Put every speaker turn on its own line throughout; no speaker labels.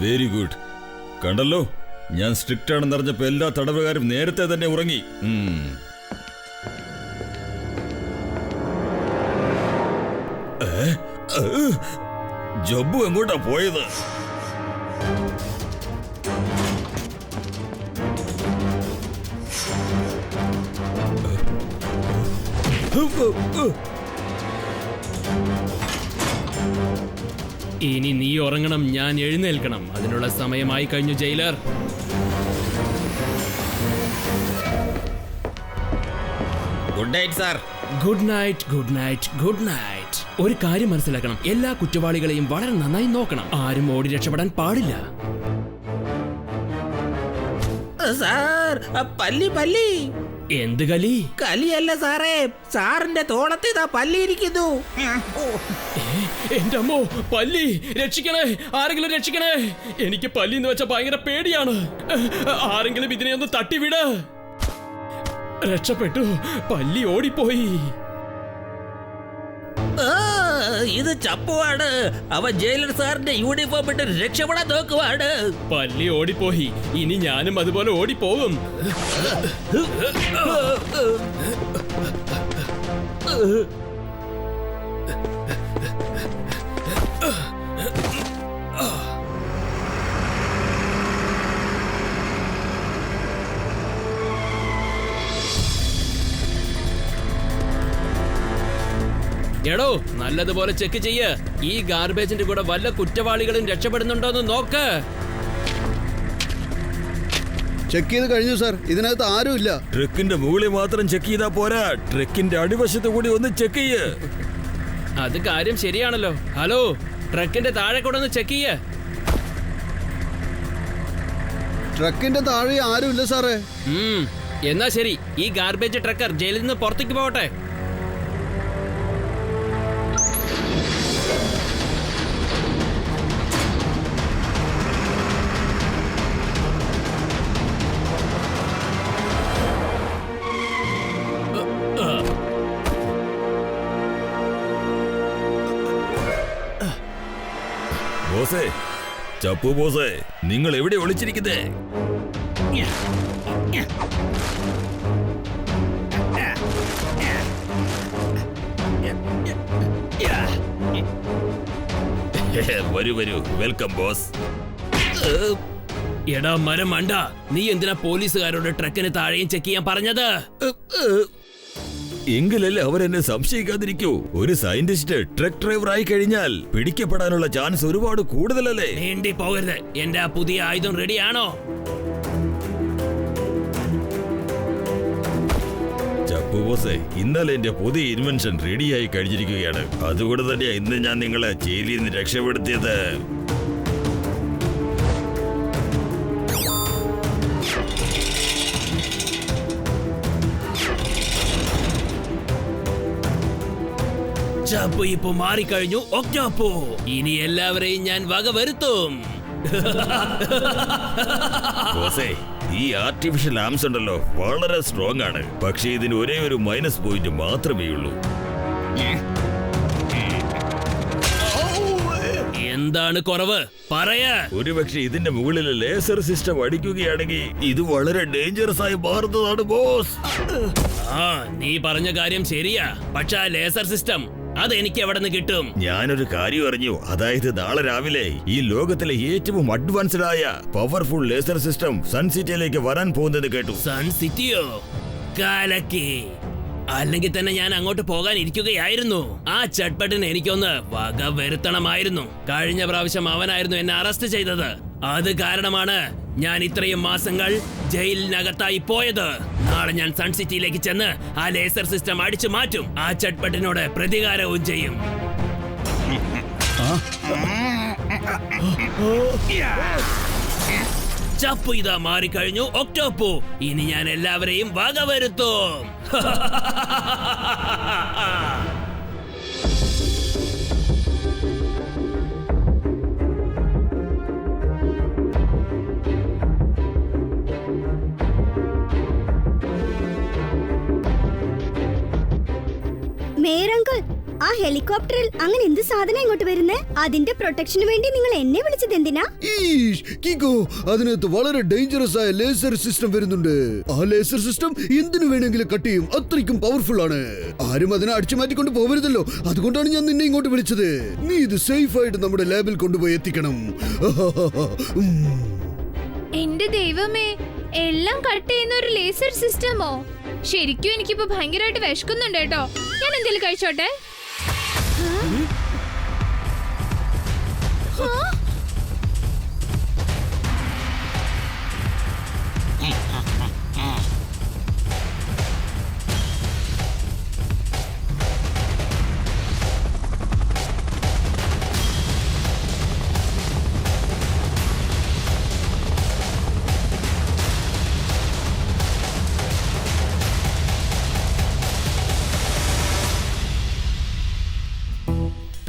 Very good. കണ്ടല്ലോ, ഞാൻ strict ആണെന്ന് അറിഞ്ഞപ്പോ എല്ലാ തടവുകാരും നേരത്തെ തന്നെ ഉറങ്ങി. ജബ്ബു എങ്ങോട്ടാ പോയത്?
ഇനി നീ ഉറങ്ങണം, ഞാൻ എഴുന്നേൽക്കണം. അതിനുള്ള സമയമായി കഴിഞ്ഞു jailer.
Good night sir.
Good night, good night, good night. ഒരു കാര്യം മനസ്സിലാക്കണം, എല്ലാ കുറ്റവാളികളെയും വളരെ നന്നായി നോക്കണം. ആരും ഓടി രക്ഷപ്പെടാൻ പാടില്ല.
സാർ, പല്ലി പല്ലി.
എന്ത് കലി?
കലിയല്ല സാറേ, സാറിന്റെ തോളത്ത് ഇതാ പല്ലിയിരിക്കുന്നു.
എന്റെ അമ്മോ, പല്ലി! രക്ഷിക്കണേ, ആരെങ്കിലും രക്ഷിക്കണേ. എനിക്ക് പല്ലി എന്ന് വെച്ചാൽ ഭയങ്കര പേടിയാണ്. ആരെങ്കിലും ഇതിനെ ഒന്ന് തട്ടിവിട്. രക്ഷപ്പെട്ടു, പല്ലി ഓടിപ്പോയി.
ഇത് ചപ്പുവാണ്. അവൻ ജയിലർ സാറിന്റെ യൂണിഫോം ഇട്ട് രക്ഷപ്പെടാൻ നോക്കുവാണ്.
പല്ലി ഓടിപ്പോയി, ഇനി ഞാനും അതുപോലെ ഓടിപ്പോകും. എടോ, നല്ലതുപോലെ ചെക്ക് ചെയ്യ്. ഈ ഗാർബേജിന്റെ കൂടെ വല്ല കുറ്റവാളികളും രക്ഷപ്പെടുന്നുണ്ടോന്ന് നോക്ക്.
ചെക്ക് ചെയ്ത് കഴിഞ്ഞു സാർ, ഇതിനകത്ത് ആരുമില്ല.
ട്രക്കിന്റെ മുകളിൽ മാത്രം ചെക്ക് ചെയ്താ പോരാ, ട്രക്കിന്റെ അടിവശത്ത് കൂടി ഒന്ന് ചെക്ക് ചെയ്യ്.
അത് കാര്യം ശരിയാണല്ലോ. ഹലോ, ട്രക്കിന്റെ താഴെ കൂടെ ഒന്ന് ചെക്ക് ചെയ്യ്.
ട്രക്കിന്റെ താഴെ ആരുമില്ല സാറേ.
എന്നാ ശരി, ഈ ഗാർബേജ് ട്രക്കർ ജയിലിൽ നിന്ന് പുറത്തേക്ക് പോകട്ടെ.
ബോസേ, ചപ്പു ബോസേ, നിങ്ങൾ എവിടെ ഒളിച്ചിരിക്കുന്നേ? വരൂ വരൂ, വെൽക്കം ബോസ്.
എടാ മരം മണ്ട, നീ എന്തിനാ പോലീസുകാരോട് ട്രക്കിന് താഴെയും ചെക്ക് ചെയ്യാൻ പറഞ്ഞത്?
എങ്കിലല്ലേ അവരെന്നെ സംശയിക്കാതിരിക്കൂ. ഒരു സയന്റിസ്റ്റ് ട്രക്ക് ഡ്രൈവർ ആയി കഴിഞ്ഞാൽ പിടിക്കപ്പെടാനുള്ള ചാൻസ് ഒരുപാട് കൂടുതലല്ലേ?
നീണ്ടി പോകരുത്. എന്റെ ആ പുതിയ ആയുധം റെഡിയാണോ?
ചപ്പു ബോസേ, ഇന്നലെ എന്റെ പുതിയ ഇൻവെൻഷൻ റെഡിയായി കഴിഞ്ഞിരിക്കുകയാണ്. അതുകൊണ്ട് തന്നെയാ ഇന്ന് ഞാൻ നിങ്ങളെ ജയിലിൽ നിന്ന് രക്ഷപ്പെടുത്തിയത്.
ചപ്പു ഇപ്പൊ മാറിക്കഴിഞ്ഞു ഒക്ടോപ്പോ. ഇനി എല്ലാവരെയും ഞാൻ വകവരുത്തും.
ബോസേ, ഈ ആർട്ടിഫിഷ്യൽ ആംസ് ഉണ്ടല്ലോ വളരെ സ്ട്രോങ് ആണ്. പക്ഷേ ഇതിന് ഒരേ ഒരു മൈനസ് പോയിന്റ് മാത്രമേ ഉള്ളൂ.
എന്താണ് കുറവ്? പറയാ.
ഒരുപക്ഷെ ഇതിന്റെ മുകളിൽ ലേസർ സിസ്റ്റം അടിക്കുകയാണെങ്കിൽ ഇത് വളരെ ഡേഞ്ചറസ് ആയി മാറുന്നതാണ് ബോസ്.
നീ പറഞ്ഞ കാര്യം ശരിയാ. പക്ഷെ ആ ലേസർ സിസ്റ്റം അത് എനിക്ക് എവിടെ നിന്ന് കിട്ടും?
ഞാനൊരു കാര്യം അറിഞ്ഞു. അതായത് നാളെ രാവിലെ ഈ ലോകത്തിലെ ഏറ്റവും അഡ്വാൻസ്ഡ് ആയ പവർഫുൾ ലേസർ സിസ്റ്റം സൺ സിറ്റിയിലേക്ക് വരാൻ പോകുന്നത് കേട്ടു.
സൺ സിറ്റിയോ? കാലക്കി. അല്ലെങ്കിൽ തന്നെ ഞാൻ അങ്ങോട്ട് പോകാൻ ഇരിക്കുകയായിരുന്നു. ആ ചട്പട്ടിന് എനിക്കൊന്ന് വക വരുത്തണമായിരുന്നു. കഴിഞ്ഞ പ്രാവശ്യം അവനായിരുന്നു എന്നെ അറസ്റ്റ് ചെയ്തത്. അത് കാരണമാണ് ഞാൻ ഇത്രയും മാസങ്ങൾ ജയിലിനകത്തായി പോയത്. നാളെ ഞാൻ സൺ സിറ്റിയിലേക്ക് ചെന്ന് ആ ലേസർ സിസ്റ്റം അടിച്ചു മാറ്റും. ആ ചട്പട്ടിനോട് പ്രതികാരവും ചെയ്യും. ചപ്പു ഇതാ മാറിക്കഴിഞ്ഞു ഒക്ടോപ്പോ. ഇനി ഞാൻ എല്ലാവരെയും വകവരുത്തും.
മേയർ അങ്കിൾ, ആ ഹെലികോപ്റ്ററിൽ അങ്ങനെ എന്ത് സാധനം ഇങ്ങോട്ട് വരുന്നേ? അതിന്റെ പ്രൊട്ടക്ഷന് വേണ്ടി നിങ്ങൾ എന്നെ വിളിച്ചത് എന്തിനാ?
കിക്കോ, അതിനകത്ത് വളരെ ഡേഞ്ചറസ് ആയ ലേസർ സിസ്റ്റം വരുന്നുണ്ട്. ആ ലേസർ സിസ്റ്റം എന്തിനു വേണമെങ്കിലും കട്ട് ചെയ്യും. അത്രയ്ക്കും പവർഫുൾ ആണ്. ആരും അതിനെ അടിച്ചു മാറ്റിക്കൊണ്ട് പോകരുതല്ലോ. അതുകൊണ്ടാണ് ഞാൻ നിന്നെ ഇങ്ങോട്ട് വിളിച്ചത്. നീ ഇത് സേഫ് ആയിട്ട് നമ്മുടെ ലാബിൽ കൊണ്ടുപോയി എത്തിക്കണം.
എന്റെ ദൈവമേ, എല്ലാം കട്ട് ചെയ്യുന്ന ഒരു ലേസർ സിസ്റ്റമോ? ശരിക്കും എനിക്കിപ്പോ ഭയങ്കരമായിട്ട് വിശക്കുന്നുണ്ട് കേട്ടോ. ഞാൻ എന്തെങ്കിലും കഴിച്ചോട്ടെ?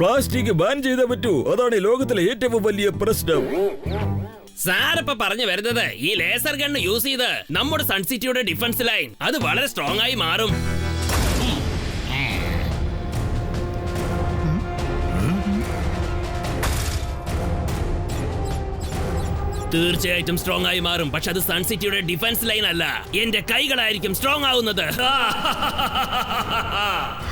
പ്ലാസ്റ്റിക് ബാൻ ചെയ്തേ പറ്റൂ. അതാണ് ഈ ലോകത്തിലെ ഏറ്റവും വലിയ പ്രശ്നം.
സാറിപ്പ പറഞ്ഞു വരുന്നത് ഈ ലേസർ ഗണ്ണ് യൂസ് ചെയ്ത് നമ്മുടെ സൺസിറ്റിയുടെ ഡിഫൻസ് ലൈൻ അത് വളരെ സ്ട്രോങ് ആയി മാറും. തീർച്ചയായിട്ടും സ്ട്രോങ് ആയി മാറും. പക്ഷെ അത് സൺസിറ്റിയുടെ ഡിഫൻസ് ലൈൻ അല്ല, എന്റെ കൈകളായിരിക്കും സ്ട്രോങ് ആവുന്നത്.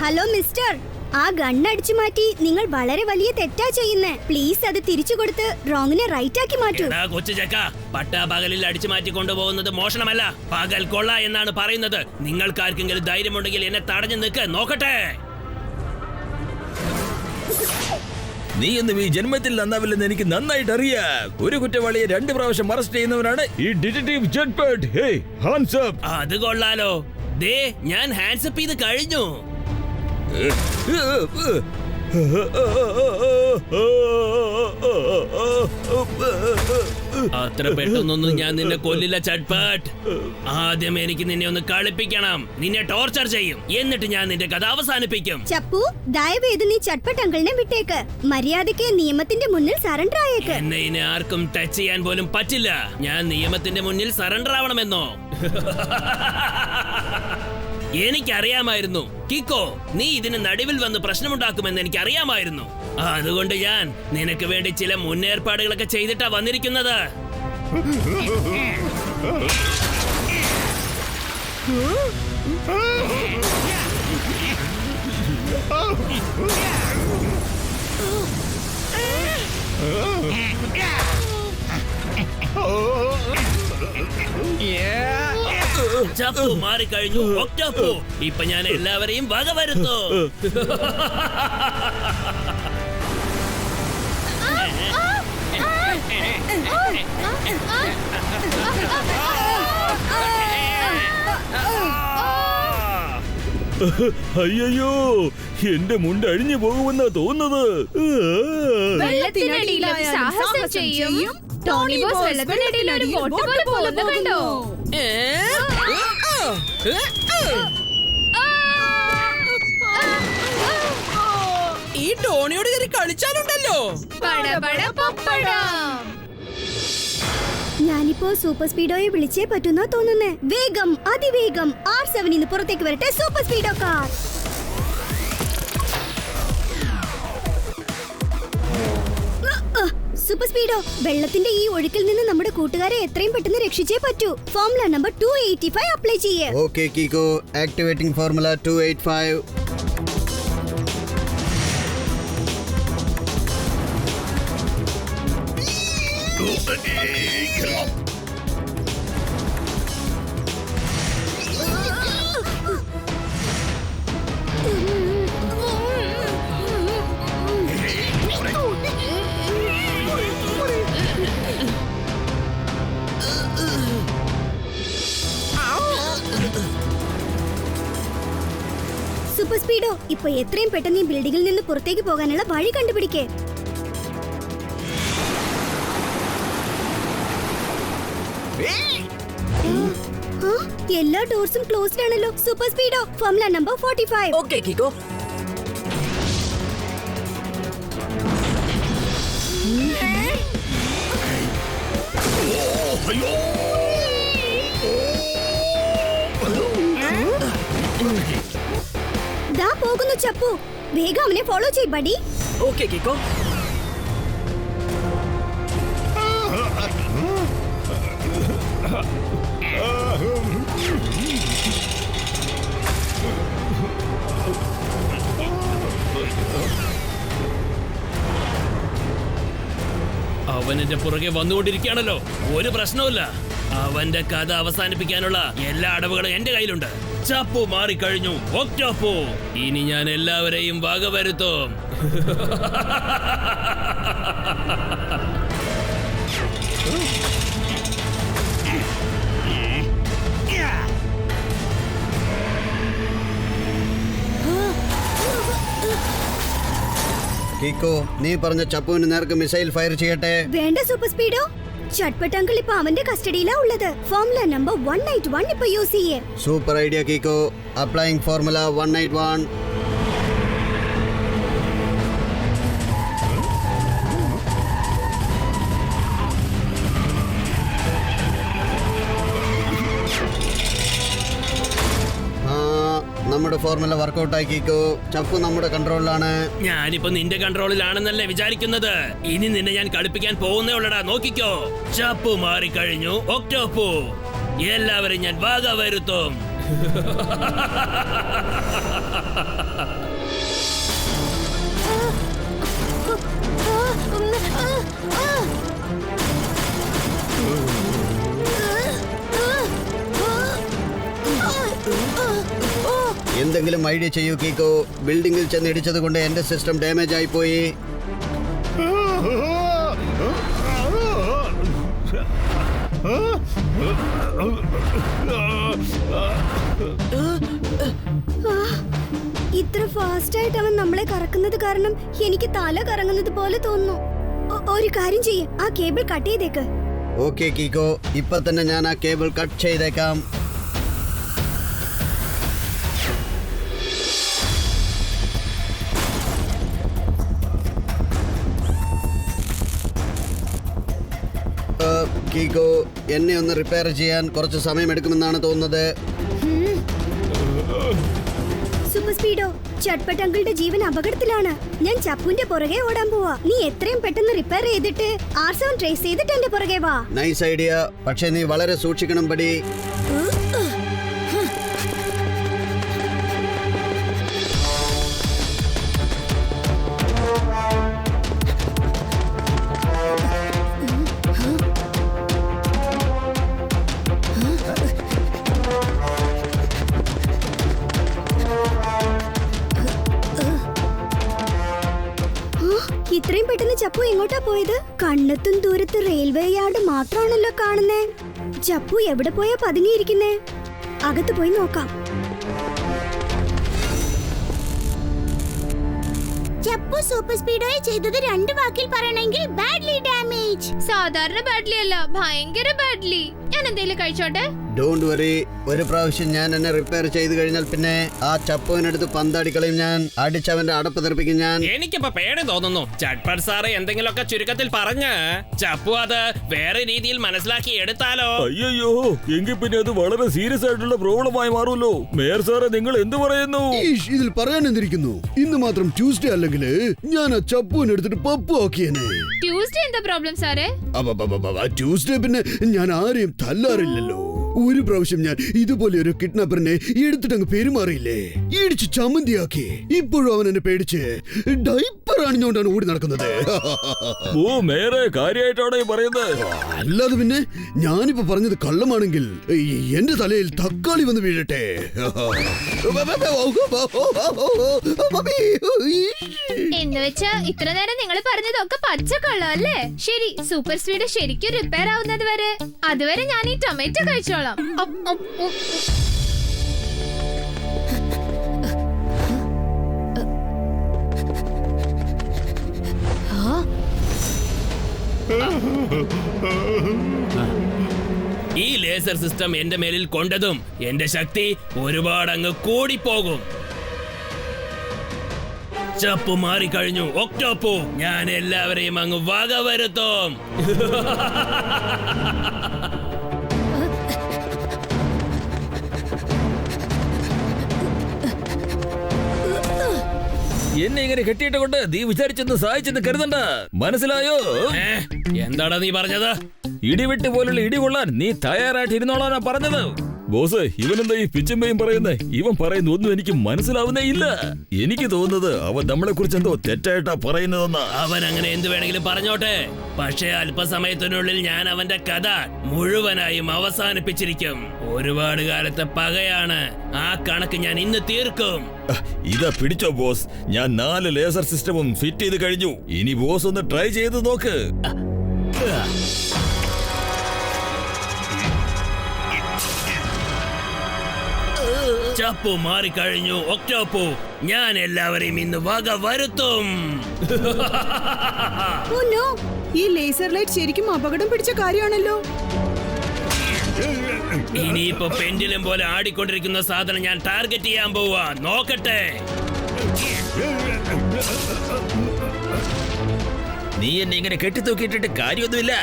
ഹലോ മിസ്റ്റർ, ആ ഗണ്ണടിച്ചു മാറ്റി നിങ്ങൾ വളരെ വലിയ തെറ്റാ ചെയ്യുന്നേ. പ്ലീസ് അത് തിരിച്ചു കൊടുത്ത് റോങ്ങിനെ റൈറ്റ് ആക്കി മാറ്റൂ.
എടാ കൊച്ചു ചക്ക, പട്ടാപകലിൽ അടിച്ചു മാറ്റി കൊണ്ടുപോകുന്നത് മോഷണമല്ല, പകൽ കൊള്ള എന്നാണ് പറയുന്നത്. നിങ്ങൾക്കാർക്കെങ്കിലും ധൈര്യമുണ്ടെങ്കിൽ എന്നെ തടഞ്ഞു നിൽക്ക്, നോക്കട്ടെ.
നീ എന്നും ഈ ജന്മത്തിൽ നന്നാവില്ലെന്ന് എനിക്ക് നന്നായിട്ട് അറിയാം. ഒരു കുറ്റവാളിയെ 2 പ്രാവശ്യം അറസ്റ്റ് ചെയ്യുന്നവനാണ് ഈ ഡിറ്റക്റ്റീവ് ജഡ്പേർട്ട്. Hey, hands up.
അത് കൊള്ളാലോ. ദേ, ഞാൻ ഹാൻഡ്സപ്പ് ചെയ്ത് കഴിഞ്ഞു. അത്ര പെട്ടെന്നൊന്നും ഞാൻ നിന്നെ കൊല്ലില്ല ചട്ട്പട്ട്. ആദ്യം എനിക്ക് നിന്നെ ഒന്ന് കളിപ്പിക്കണം. നിന്നെ ടോർച്ചർ ചെയ്യും, എന്നിട്ട് ഞാൻ നിന്റെ കഥ അവസാനിപ്പിക്കും.
ചപ്പു, ദയവേത് നീ ചട്ട്പട്ട് അങ്കിളിനെ വിട്ടേക്ക്. മര്യാദയ്ക്ക് നിയമത്തിന്റെ മുന്നിൽ സറണ്ടർ ആയേക്ക്.
എന്നെ ഇനി ആർക്കും ടച്ച് ചെയ്യാൻ പോലും പറ്റില്ല. ഞാൻ നിയമത്തിന്റെ മുന്നിൽ സറണ്ടർ ആവണമെന്നോ? എനിക്കറിയാമായിരുന്നു കിക്കോ, നീ ഇതിന് നടുവിൽ വന്ന് പ്രശ്നമുണ്ടാക്കുമെന്ന് എനിക്കറിയാമായിരുന്നു. അതുകൊണ്ട് ഞാൻ നിനക്ക് വേണ്ടി ചില മുന്നേർപ്പാടുകളൊക്കെ ചെയ്തിട്ടാ വന്നിരിക്കുന്നത്. ചപ്പു മാറിക്കഴിഞ്ഞു. ഒക്ടോപ്പു, ഇപ്പൊ ഞാൻ എല്ലാവരെയും വക വരുന്നു.
അയ്യോ, എന്റെ മുണ്ട് അഴിഞ്ഞു പോകുമെന്നാ തോന്നുന്നത്.
വെള്ളത്തിനടിയിൽ ഒരു സാഹസം ചെയ്യും. ടോണി ബോസ് വെള്ളത്തിനടിയിൽ ഒരു ബോട്ട് പോലെ പോകുന്നത് കണ്ടോ?
ഈ ടോണിയോട് കയറി കളിച്ചാലുണ്ടല്ലോ.
ഞാനിപ്പോ സൂപ്പർ സ്പീഡോയെ വിളിച്ചേ പറ്റുന്നാ തോന്നുന്നേ. വേഗം, അതിവേഗം R7 പുറത്തേക്ക് വരട്ടെ സൂപ്പർ സ്പീഡോ കാർ. സൂപ്പർ സ്പീഡോ, വെള്ളത്തിന്റെ ഈ ഒഴുക്കിൽ നിന്ന് നമ്മുടെ കൂട്ടുകാരെ എത്രയും പെട്ടെന്ന് രക്ഷിച്ചേ പറ്റൂ. ഫോർമുല നമ്പർ 285 അപ്ലൈ ചെയ്യേ.
Okay Kicko, activating formula 285.
Super Speedo, ഇപ്പൊ എത്രയും പെട്ടെന്ന് ഈ ബിൽഡിംഗിൽ നിന്ന് പുറത്തേക്ക് പോകാനുള്ള വഴി കണ്ടുപിടിക്കേ. എല്ലാ ഡോർസും ക്ലോസ്ഡ് ആണല്ലോ. Super Speedo, formula number 45.
Okay Kicko.
ദാ പോകുന്നു ചപ്പു. വേഗം അവനെ ഫോളോ ചെയ് ബഡി.
ഓക്കെ കിക്കോ.
അവൻ എന്റെ പുറകെ വന്നുകൊണ്ടിരിക്കുകയാണല്ലോ. ഒരു പ്രശ്നവുമില്ല. അവന്റെ കഥ അവസാനിപ്പിക്കാനുള്ള എല്ലാ അടവുകളും എന്റെ കയ്യിലുണ്ട്. ചപ്പു മാറിക്കഴിഞ്ഞു ഒക്ടോപ്പോ. ഇനി ഞാൻ എല്ലാവരെയും വകവരുത്തും.
കിക്കോ, നീ പറഞ്ഞ ചപ്പുവിന് നേർക്ക് മിസൈൽ ഫയർ ചെയ്യട്ടെ.
വേണ്ട സൂപ്പർ സ്പീഡോ. ചട്പട്ട് അങ്കിൾ ഇപ്പൊ അവന്റെ കസ്റ്റഡിയിലാ ഉള്ളത്. ഫോർമുല നമ്പർ 181 ഇപ്പൊ യൂസ് ചെയ്യേ.
Super idea Kicko. Applying formula 181. നമ്മുടെ ഫോർമുല വർക്കൗട്ട് ആക്കിക്കോ. ചപ്പു നമ്മുടെ കൺട്രോളിലാണ്.
ഞാനിപ്പോ നിന്റെ കൺട്രോളിലാണെന്നല്ലേ വിചാരിക്കുന്നത്. ഇനി നിന്നെ ഞാൻ കളിപ്പിക്കാൻ പോകുന്നേ ഉള്ളടാ. നോക്കിക്കോ. ചപ്പു മാറിക്കഴിഞ്ഞു ഒക്ടോപ്പോ. എല്ലാവരും ഞാൻ വകവരുത്തും.
എന്തെങ്കിലും ഐഡിയ ചെയ്യൂ കിക്കോ. ബിൽഡിംഗിൽ ചെന്ന് ഇടിച്ചത് കൊണ്ട് എന്റെ സിസ്റ്റം ഡാമേജ് ആയി പോയി.
ഇത്ര ഫാസ്റ്റ് ആയിട്ട് അവൻ നമ്മളെ കറക്കുന്നത് കാരണം എനിക്ക് തല കറങ്ങുന്നത് പോലെ തോന്നുന്നു. ഒരു കാര്യം ചെയ്യ്, ആ കേബിൾ കട്ട് ചെയ്തേക്ക്.
ഓക്കെ കിക്കോ, ഇപ്പൊ തന്നെ ഞാൻ ആ കേബിൾ കട്ട് ചെയ്തേക്കാം. കിക്കോ, എന്നെ ഒന്ന് റിപ്പയർ ചെയ്യാൻ കുറച്ച് സമയമെടുക്കുമെന്നാണ് തോന്നുന്നത്.
സൂപ്പർ സ്പീഡോ, ചട്പട്ട് അങ്കിളുടെ ജീവൻ അപകടത്തിലാണ്. ഞാൻ ചപ്പുവിന്റെ പുറകെ ഓടാൻ പോവാ. നീ എത്രയും പെട്ടെന്ന് റിപ്പയർ ചെയ്തിട്ട് R7 ട്രേസ് ചെയ്തിട്ട് എന്റെ പുറകെ വാ.
Nice idea. പക്ഷെ നീ വളരെ സൂക്ഷിക്കണം പടി.
ഇത്രയും പെട്ടെന്ന് ചപ്പു എങ്ങോട്ടാ പോയത്? കണ്ണെത്തും ദൂരത്ത് റെയിൽവേ യാർഡ് മാത്രമാണല്ലോ കാണുന്നേ. ചപ്പു എവിടെ പോയാ പതുങ്ങിയിരിക്കുന്നേ? അകത്ത് പോയി നോക്കാം. ചപ്പു സൂപ്പർ സ്പീഡോയെ ചെയ്തത് 2 വാക്കിൽ പറയണമെങ്കിൽ ബാഡ്ലി ഡാമേജ്.
സാധാരണ ബാഡ്ലി അല്ല, ഭയങ്കര ബാഡ്ലി. ഞാൻ എന്തെങ്കിലും കഴിച്ചോട്ടെ?
Don't worry. ഒരു പ്രാവശ്യം ഞാൻ എന്നെ റിപ്പയർ ചെയ്ത് കഴിഞ്ഞാൽ പിന്നെ ആ ചപ്പുവിനടുത്ത് പന്തടിക്കളയും. ഞാൻ അടിച്ചവന്റെ അടപ്പ് തെറിപ്പിക്കും ഞാൻ.
എനിക്കിപ്പോ പേടി തോന്നുന്നു. ചട്പട്ട് സാറ് എന്തെങ്കിലുമൊക്കെ ചുരുക്കത്തിൽ പറഞ്ഞ് ചപ്പു അത് വേറെ രീതിയിൽ മനസ്സിലാക്കി എടുത്താലോ?
അയ്യോ, എങ്കിൽ പിന്നെ അത് വളരെ സീരിയസ് ആയിട്ടുള്ള പ്രോബ്ലമായി മാറുമല്ലോ. മേയർ സാറെ, നിങ്ങൾ എന്ത് പറയുന്നു?
ഇതിൽ പറയാൻ എന്തിരിക്കുന്നു? ഇന്ന് മാത്രം ട്യൂസ്ഡേ അല്ലെങ്കിൽ ഞാൻ ആ ചപ്പുവിനെടുത്തിട്ട് പപ്പു ആക്കിയേനെ.
ട്യൂസ്ഡേ എന്താ പ്രോബ്ലം സാറേ?
ട്യൂസ്ഡേ പിന്നെ ഞാൻ ആരെയും തല്ലാറില്ലല്ലോ. ഒരു പ്രാവശ്യം ഞാൻ ഇതുപോലെ ഒരു കിഡ്നാപ്പറിനെ എടുത്തിട്ടങ്ങ് പെരുമാറിയില്ലേ, ഇടിച്ച് ചമ്മന്തിയാക്കി. ഇപ്പോഴും അവൻ എന്നെ പേടിച്ച് ഡൈപ്പർ അണിഞ്ഞുകൊണ്ടാണ് ഓടി നടക്കുന്നത്.
ഓ മേയറെ, കാര്യമായിട്ടാണ് പറയുന്നത്?
അല്ലാതെ പിന്നെ ഞാനിപ്പോ പറഞ്ഞത് കള്ളമാണെങ്കിൽ എന്റെ തലയിൽ തക്കാളി വന്ന് വീഴട്ടെ.
എന്ന് വെച്ചാ ഇത്ര നേരം നിങ്ങൾ പറഞ്ഞതൊക്കെ പച്ചക്കള്ളം അല്ലേ? ശരി, സൂപ്പർ സ്പീഡ് ശരിക്കും റിപ്പയർ ആവുന്നത് വരെ അതുവരെ ഞാൻ ഈ ടൊമാറ്റോ കഴിച്ചോളാം.
ഈ ലേസർ സിസ്റ്റം എന്റെ മേലിൽ കൊണ്ടതും എന്റെ ശക്തി ഒരുപാട് അങ്ങ് കൂടിപ്പോകും. ചപ്പു മാറിക്കഴിഞ്ഞു ഒക്ടോപ്പോ. ഞാൻ എല്ലാവരെയും അങ്ങ് വകവരുത്തും.
എന്നെ ഇങ്ങനെ കെട്ടിയിട്ട് കൊണ്ട് നീ വിചാരിച്ചെന്ന് സഹായിച്ചെന്ന് കരുതണ്ട, മനസ്സിലായോ?
എന്താടാ നീ പറഞ്ഞത്?
ഇടിവെട്ട് പോലുള്ള ഇടി കൊള്ളാൻ നീ തയ്യാറായിട്ട് ഇരുന്നോളാനാ പറഞ്ഞത്. ബോസ്, ഇവനെന്താ ഈ പിച്ചുമ്പയും പറയുന്നേ? ഇവൻ പറയുന്ന ഒന്നും എനിക്ക് മനസ്സിലാവുന്നേ ഇല്ല. എനിക്ക് തോന്നുന്നത് അവൻ നമ്മളെ കുറിച്ച് എന്തോ തെറ്റായിട്ടാ പറയുന്നതെന്നാ.
അവൻ അങ്ങനെ എന്ത് വേണമെങ്കിലും പറഞ്ഞോട്ടെ, പക്ഷേ അല്പസമയത്തിനുള്ളിൽ ഞാൻ അവന്റെ കഥ മുഴുവനായും അവസാനിപ്പിച്ചിരിക്കും. ഒരുപാട് കാലത്തെ പകയാണ്, ആ കണക്ക് ഞാൻ ഇന്ന് തീർക്കും.
ഇതാ പിടിച്ചോ ബോസ്, ഞാൻ 4 ലേസർ സിസ്റ്റമും ഫിറ്റ് ചെയ്ത് കഴിഞ്ഞു. ഇനി ബോസ് ഒന്ന് ട്രൈ ചെയ്ത് നോക്ക്.
ചപ്പു മാറിക്കഴിഞ്ഞു ഒക്ടോപ്പു. ഞാൻ എല്ലാവരെയും ഇന്ന് വക വരുത്തും.
ഓ നോ, ഈ ലേസർ ലൈറ്റ് ശരിക്കും അപകടം പിടിച്ച കാര്യമാണല്ലോ.
ഇനിയിപ്പോ പെൻഡിലും പോലെ ആടിക്കൊണ്ടിരിക്കുന്ന സാധനം ഞാൻ ടാർഗറ്റ് ചെയ്യാൻ പോവാ. നോക്കട്ടെ.
നീ എന്നെ ഇങ്ങനെ കെട്ടിത്തൂക്കിയിട്ടിട്ട് കാര്യമൊന്നുമില്ല.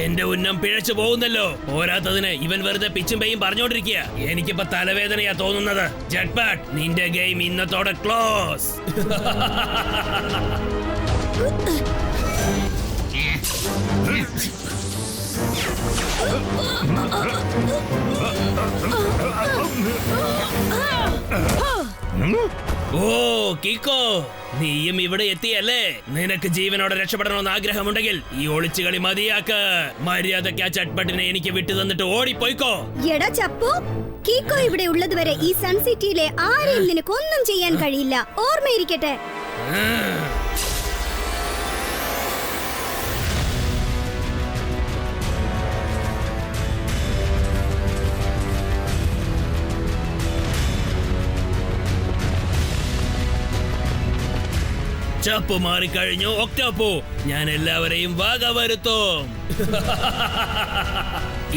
എന്റെ ഉന്നം പിഴച്ചു പോകുന്നല്ലോ. പോരാത്തതിന് ഇവൻ വെറുതെ പിച്ചും പെയ്യും പറഞ്ഞോണ്ടിരിക്കുക. എനിക്കിപ്പോ തലവേദനയാ തോന്നുന്നത്. ജെറ്റ്പാറ്റ്, നിന്റെ ഗെയിം ഇന്നത്തോടെ ക്ലോസ്. ഓ കിക്കോ, നീയും ഇവിടെ എത്തിയല്ലേ? നിനക്ക് ജീവനോടെ രക്ഷപ്പെടണമെന്ന് ആഗ്രഹമുണ്ടെങ്കിൽ ഈ ഒളിച്ചുകളി മതിയാക്ക്. മര്യാദയ്ക്ക് ആ ചട്ട്പട്ടിനെ എനിക്ക് വിട്ടു തന്നിട്ട് ഓടിപ്പോയിക്കോ.
എടാ ചപ്പു, കീക്കോ ഇവിടെ ഉള്ളതുവരെ ഈ സൺ സിറ്റിയിലെ ആരെയും നിനക്കൊന്നും ചെയ്യാൻ കഴിയില്ല, ഓർമ്മയിരിക്കട്ടെ.
ചപ്പു മാറിക്കഴിഞ്ഞു ഒക്ടോപ്പു. ഞാൻ എല്ലാവരെയും വക വരുത്തും.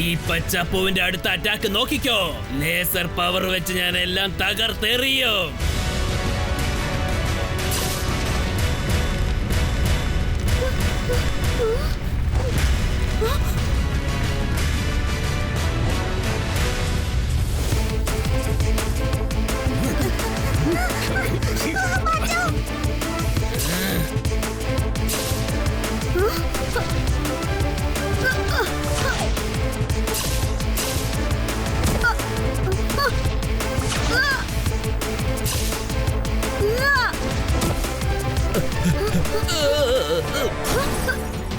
ഇപ്പൊ ചപ്പുവിന്റെ അടുത്ത അറ്റാക്ക് നോക്കിക്കോ. ലേസർ പവർ വെച്ച് ഞാൻ എല്ലാം തകർത്തെറിയും.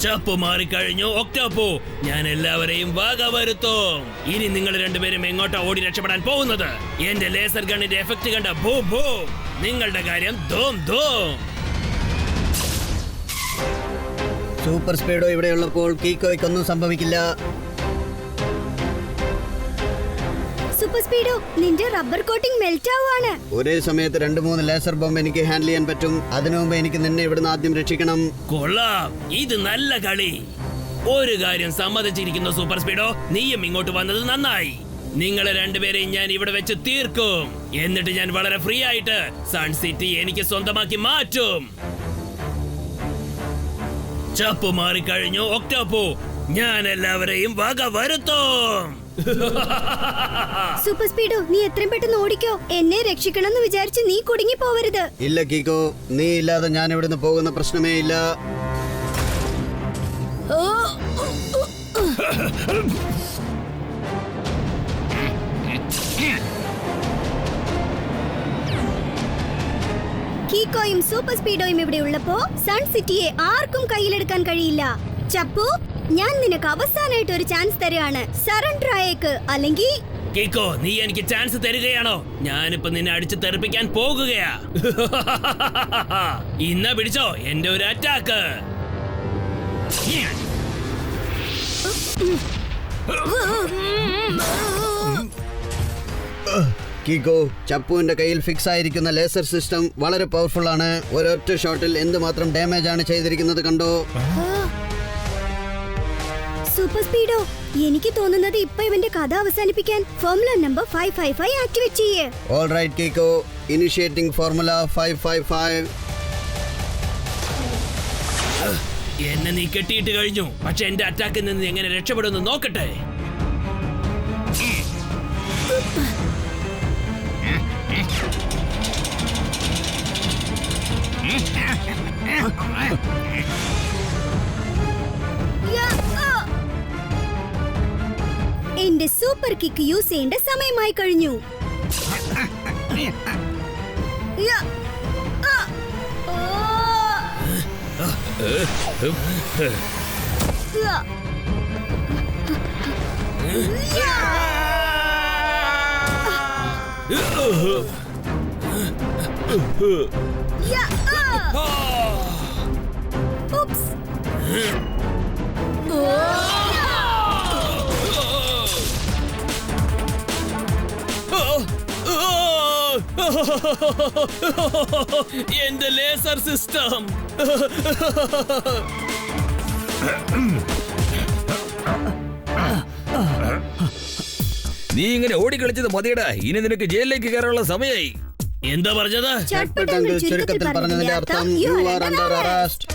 ചപ്പു മാറിക്കഴിഞ്ഞു ഒക്ടോപ്പു. ഞാൻ എല്ലാവരെയും വക വരുത്തും. ഇനി നിങ്ങൾ രണ്ടുപേരും എങ്ങോട്ടാ ഓടി രക്ഷപ്പെടാൻ പോകുന്നത്? എന്റെ ലേസർ ഗണ്ണിന്റെ എഫക്ട് കണ്ട ബൂം ബൂം. നിങ്ങളുടെ കാര്യം ധൂം ധൂം.
സൂപ്പർ സ്പീഡോ ഇവിടെയുള്ളപ്പോൾ കീക്കോയ്ക്കൊന്നും സംഭവിക്കില്ല.
സൂപ്പർ സ്പീഡോ, നിന്റെ റബ്ബർ കോട്ടിംഗ് മെൽറ്റ് ആവുകയാണ്.
ഒരേ സമയത്ത് 2-3 ലേസർ ബോംബ് എനിക്ക് ഹാൻഡിൽ ചെയ്യാൻ പറ്റും. അതിനു മുമ്പ് എനിക്ക് നിന്നെ ഇവിടുന്ന് ആദ്യം രക്ഷിക്കണം.
കൊള്ളാം, ഇത് നല്ല കളി. ഒരു കാര്യം സമ്മതിച്ചിരിക്കുന്നു സൂപ്പർ സ്പീഡോ, നീയും ഇങ്ങോട്ട് വന്നത് നന്നായി. നിങ്ങളെ രണ്ടുപേരെയും ഞാൻ ഇവിടെ വെച്ച് തീർക്കും. എന്നിട്ട് ഞാൻ വളരെ ഫ്രീ ആയിട്ട് സൺ സിറ്റി എനിക്ക് സ്വന്തമാക്കി മാറ്റും. ചപ്പു മാറിക്കഴിഞ്ഞു ഒക്ടോപ്പു. ഞാൻ എല്ലാവരെയും വക വരുത്തും.
സൂപ്പർ സ്പീഡോ, നീ എത്രയും പെട്ടെന്ന് ഓടിക്കോ. എന്നെ രക്ഷിക്കണമെന്ന് വിചാരിച്ച് നീ കുടുങ്ങി പോവരുത്.
ഇല്ല കീക്കോ, നീ ഇല്ലാതെ ഞാൻ ഇവിടുന്ന് പോകുന്ന പ്രശ്നമേ ഇല്ല.
കീക്കോയും സൂപ്പർ സ്പീഡോയും ഇവിടെ ഉള്ളപ്പോ സൺ സിറ്റിയെ ആർക്കും കയ്യിലെടുക്കാൻ കഴിയില്ല. ചപ്പു, ഞാൻ നിനക്ക് അവസാനമായിട്ട് ഒരു ചാൻസ് തരുകയാണ്. സറണ്ടർ ആയേക്ക്, അല്ലെങ്കിൽ
കിക്കോ, നീ എനിക്ക് ചാൻസ് തരികയാണോ? ഞാനിപ്പോ നിന്നെ അടിച്ചു തെറിപ്പിക്കാൻ പോകുകയാ. ഇന്ന പിടിച്ചോ എന്റെ ഒരു അറ്റാക്ക്.
കീക്കോ, ചപ്പുവിന്റെ കയ്യിൽ ഫിക്സ് ആയിരിക്കുന്ന ലേസർ സിസ്റ്റം വളരെ പവർഫുൾ ആണ്. ഒരൊറ്റ ഷോട്ടിൽ എന്തുമാത്രം ഡാമേജ് ആണ് ചെയ്തിരിക്കുന്നത് കണ്ടോ?
സൂപ്പർ സ്പീഡോ, എനിക്ക് തോന്നുന്നത് ഇപ്പൊ ഇവന്റെ കഥ അവസാനിപ്പിക്കാൻ ഫോർമുല നമ്പർ 555 ആക്ടിവേറ്റ് ചെയ്യേ.
Alright Kicko, initiating formula 555.
എന്നെ നീ കെട്ടിയിട്ട് കഴിഞ്ഞു. പക്ഷെ എന്റെ അറ്റാക്കിൽ നിന്ന് എങ്ങനെ രക്ഷപ്പെടുമെന്ന് നോക്കട്ടെ.
എന്റെ സൂപ്പർ കിക്ക് യൂസ് ചെയ്യേണ്ട സമയമായി കഴിഞ്ഞു. യാ, ആ, ഓ. യാ. യാ. യാ, ആ. Oops.
എന്റെ ലേസർ സിസ്റ്റം.
നീ ഇങ്ങനെ ഓടിക്കളിച്ചത് മതിയടാ. ഇനി നിനക്ക് ജയിലിലേക്ക് കയറാനുള്ള സമയമായി.
എന്താ പറഞ്ഞത്?
ചുരുക്കത്തിൽ പറഞ്ഞതിന്റെ അർത്ഥം യു ആർ അണ്ടർ അറസ്റ്റ്.